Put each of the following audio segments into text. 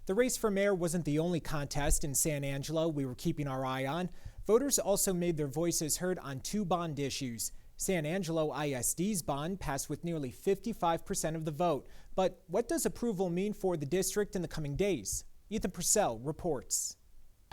The race for mayor wasn't the only contest in San Angelo we were keeping our eye on. Voters also made their voices heard on two bond issues. San Angelo ISD's bond passed with nearly 55% of the vote. But what does approval mean for the district in the coming days? Ethan Purcell reports.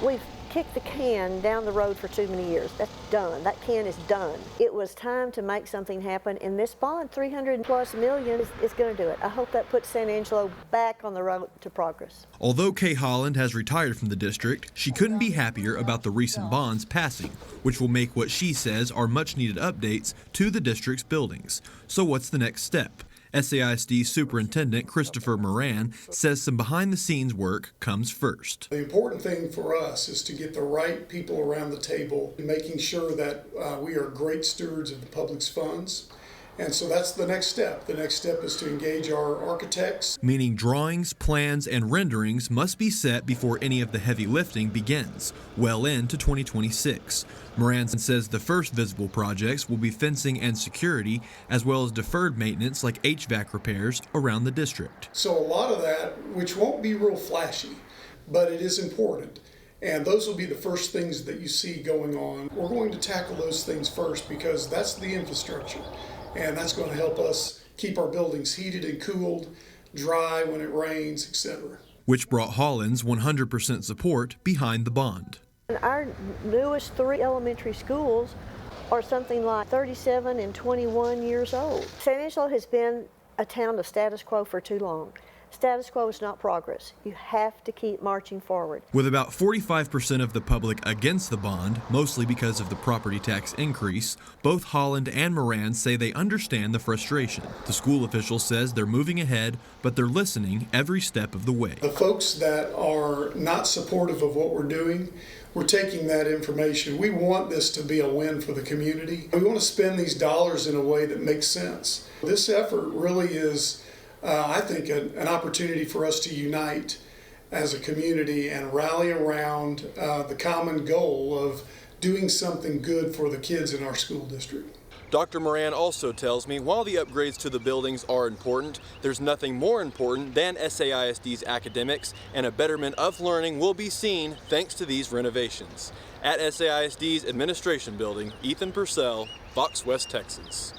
We've kicked the can down the road for too many years. That's done. That can is done. It was time to make something happen, and this bond, $300+ million, is going to do it. I hope that puts San Angelo back on the road to progress. Although Kay Holland has retired from the district, she couldn't be happier about the recent bonds passing, which will make what she says are much-needed updates to the district's buildings. So what's the next step? SAISD Superintendent Christopher Moran says some behind-the-scenes work comes first. The important thing for us is to get the right people around the table, making sure that we are great stewards of the public's funds. And so that's the next step. The next step is to engage our architects. Meaning drawings, plans, and renderings must be set before any of the heavy lifting begins, well into 2026. Moran says the first visible projects will be fencing and security, as well as deferred maintenance like HVAC repairs around the district. So a lot of that, which won't be real flashy, but it is important. And those will be the first things that you see going on. We're going to tackle those things first because that's the infrastructure. And that's going to help us keep our buildings heated and cooled, dry when it rains, etc. Which brought Holland's 100% support behind the bond. Our newest 3 elementary schools are something like 37 and 21 years old. San Angelo has been a town of status quo for too long. Status quo is not progress. You have to keep marching forward. With about 45% of the public against the bond, mostly because of the property tax increase, both Holland and Moran say they understand the frustration. The school official says they're moving ahead, but they're listening every step of the way. The folks that are not supportive of what we're doing, we're taking that information. We want this to be a win for the community. We want to spend these dollars in a way that makes sense. This effort really is I think an opportunity for us to unite as a community and rally around the common goal of doing something good for the kids in our school district. Dr. Moran also tells me while the upgrades to the buildings are important, there's nothing more important than SAISD's academics, and a betterment of learning will be seen thanks to these renovations. At SAISD's administration building, Ethan Purcell, Fox West Texas.